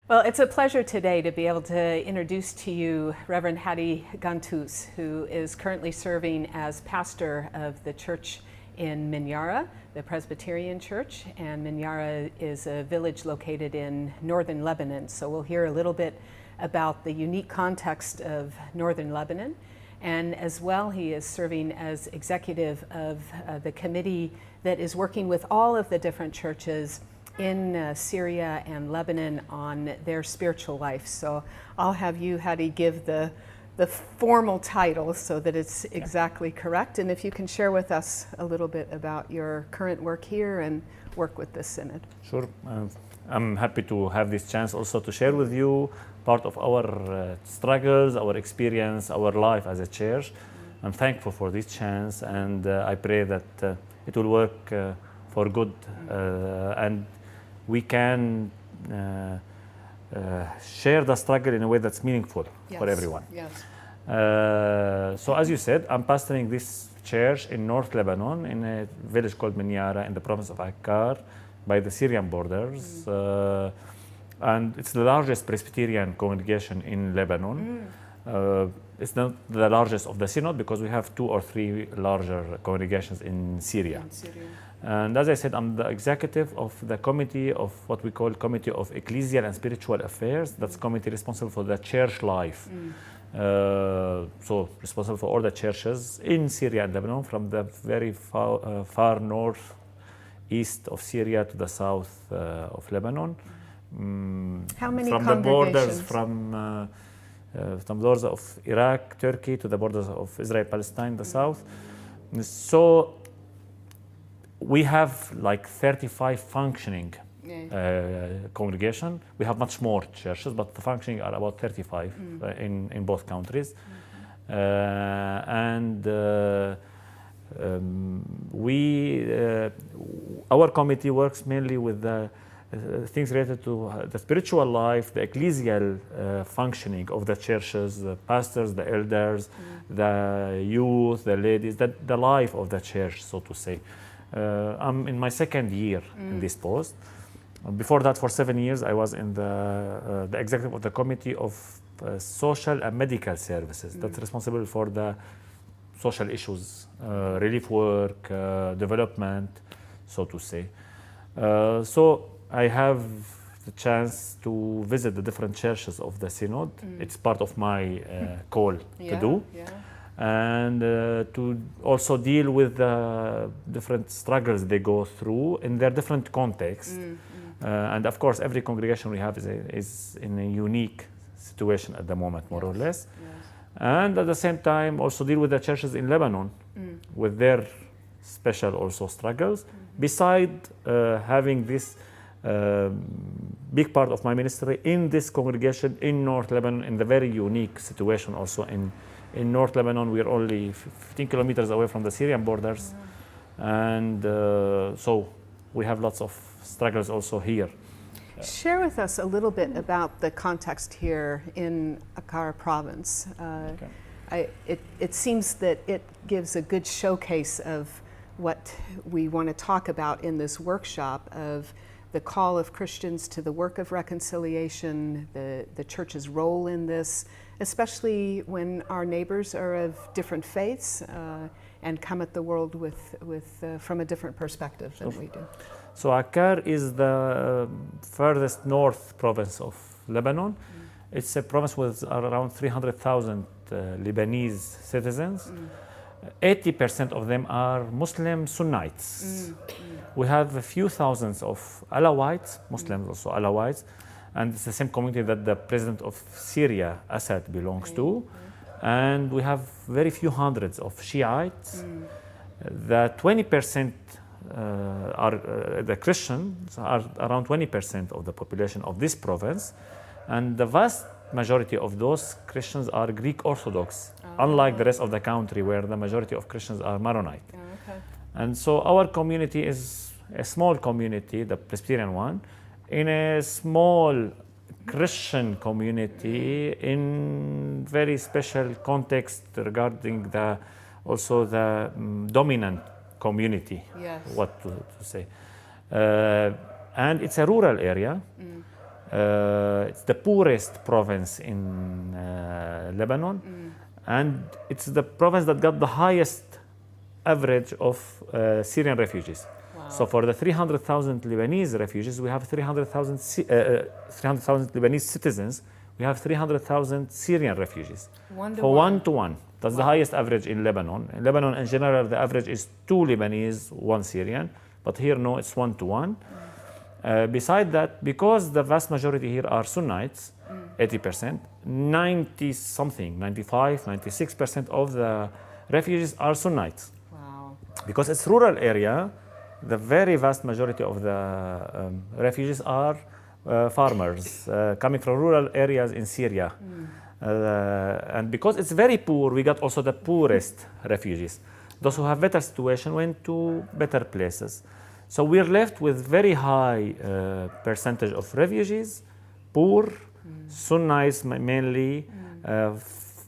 Well, it's a pleasure today to be able to introduce to you Reverend Hadi Gantus, who is currently serving as pastor of the church in Minyara, the Presbyterian Church, and Minyara is a village located in northern Lebanon. So we'll hear a little bit about the unique context of northern Lebanon. And as well, he is serving as executive of the committee that is working with all of the different churches in Syria and Lebanon on their spiritual life. So I'll have you, Hadi, give the formal title so that it's exactly correct. And if you can share with us a little bit about your current work here and work with the Synod. Sure. I'm happy to have this chance also to share with you part of our struggles, our experience, our life as a church. I'm thankful for this chance, and I pray that it will work for good and we can share the struggle in a way that's meaningful for everyone. Yes. So as you said, I'm pastoring this church in North Lebanon in a village called Minyara in the province of Akkar by the Syrian borders. And it's the largest Presbyterian congregation in Lebanon. It's not the largest of the Synod because we have 2 or 3 larger congregations in Syria. And as I said, I'm the executive of the committee of what we call Committee of Ecclesial and Spiritual Affairs. That's committee responsible for the church life. So responsible for all the churches in Syria and Lebanon, from the very far north east of Syria to the south of Lebanon. How many from the borders from the borders of Iraq, Turkey to the borders of Israel, Palestine, the south. So we have like 35 functioning congregation. We have much more churches, but the functioning are about 35 in both countries. Our committee works mainly with the things related to the spiritual life, the ecclesial functioning of the churches, the pastors, the elders, the youth, the ladies, the life of the church, so to say. I'm in my 2nd year in this post. Before that, for 7 years, I was in the executive of the Committee of Social and Medical Services. That's responsible for the social issues, relief work, development, so to say. So I have the chance to visit the different churches of the Synod. It's part of my call to do. And to also deal with the different struggles they go through in their different contexts. And of course, every congregation we have is in a unique situation at the moment, more or less. And at the same time, also deal with the churches in Lebanon with their special also struggles. Beside having this big part of my ministry in this congregation in North Lebanon, in the very unique situation also in North Lebanon. We are only 15 kilometers away from the Syrian borders. And so we have lots of struggles also here. Share with us a little bit about the context here in Akkar province. It seems that it gives a good showcase of what we want to talk about in this workshop, of the call of Christians to the work of reconciliation, the church's role in this, especially when our neighbors are of different faiths and come at the world from a different perspective than we do. So Akkar is the furthest north province of Lebanon. It's a province with around 300,000 Lebanese citizens. 80% of them are Muslim Sunnites. We have a few thousands of Alawites, Muslims also Alawites, and it's the same community that the president of Syria, Assad, belongs to. And we have very few hundreds of Shiites. The 20% the Christians are around 20% of the population of this province, and the vast majority of those Christians are Greek Orthodox, unlike the rest of the country where the majority of Christians are Maronite. And so our community is a small community, the Presbyterian one, in a small Christian community in very special context regarding also the dominant community, what to say. And it's a rural area. It's the poorest province in Lebanon, and it's the province that got the highest average of Syrian refugees. Wow. So for the 300,000 Lebanese refugees, we have 300,000 Lebanese citizens. We have 300,000 Syrian refugees. One to For one. 1 to 1. That's the Wow. highest average in Lebanon. In Lebanon, in general, the average is 2 Lebanese, 1 Syrian. But here, no, it's 1 to 1. Beside that, because the vast majority here are Sunnites, 80%, 90 something, 95, 96% of the refugees are Sunnites. Wow. Because it's rural area, the very vast majority of the refugees are farmers coming from rural areas in Syria. And because it's very poor, we got also the poorest refugees. Those who have better situation went to better places. So we're left with very high percentage of refugees, poor, Sunnis mainly,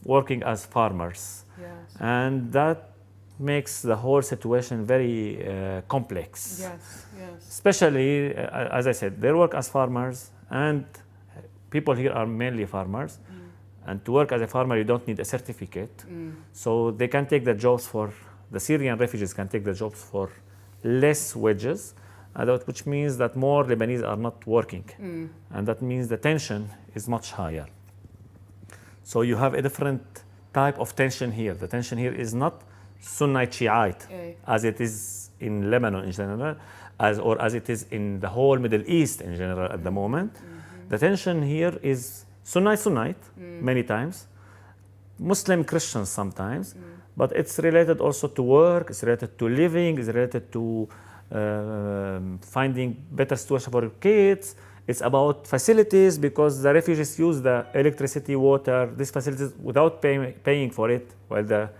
working as farmers. Yes. And that makes the whole situation very complex. Yes. Yes. Especially, as I said, they work as farmers, and people here are mainly farmers. And to work as a farmer, you don't need a certificate. So they can take the jobs the Syrian refugees can take the jobs for less wages, which means that more Lebanese are not working. And that means the tension is much higher. So you have a different type of tension here. The tension here is not Sunnite Shiite, as it is in Lebanon in general, or as it is in the whole Middle East in general at the moment. The tension here is Sunnite, many times, Muslim Christians sometimes, but it's related also to work, it's related to living, it's related to finding better situation for your kids. It's about facilities, because the refugees use the electricity, water, these facilities without paying for it, while the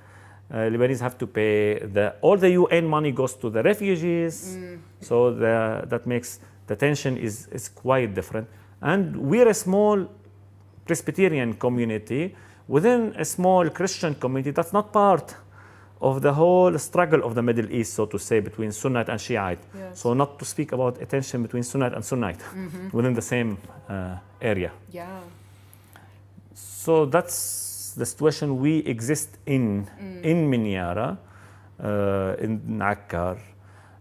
Lebanese have to pay. All the UN money goes to the refugees, so that makes the tension is quite different. And we're a small Presbyterian community within a small Christian community that's not part of the whole struggle of the Middle East, so to say, between Sunnite and Shiite. Yes. So not to speak about a tension between Sunnite and Sunnite within the same area. Yeah. So that's the situation we exist in Minyara, in Akkar.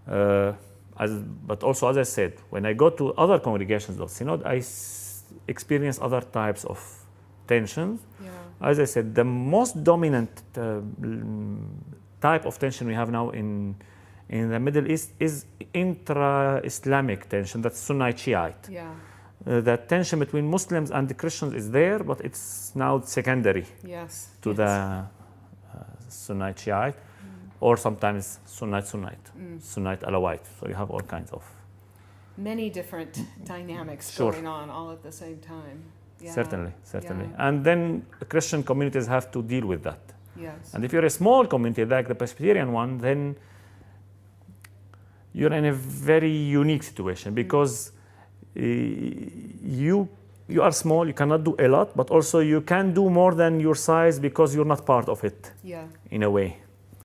But also, as I said, when I go to other congregations of Synod, I experience other types of tensions. Yeah. As I said, the most dominant type of tension we have now in the Middle East is intra-Islamic tension, that's Sunnite Shiite. Yeah. The tension between Muslims and the Christians is there, but it's now secondary Yes. to the Sunnite Shiite, or sometimes Sunnite Alawite. So you have all kinds of. Many different dynamics Sure. going on all at the same time. Yeah. Certainly. Yeah. And then Christian communities have to deal with that. Yes. And if you're a small community like the Presbyterian one, then you're in a very unique situation, because you are small, you cannot do a lot, but also you can do more than your size because you're not part of it Yeah. in a way.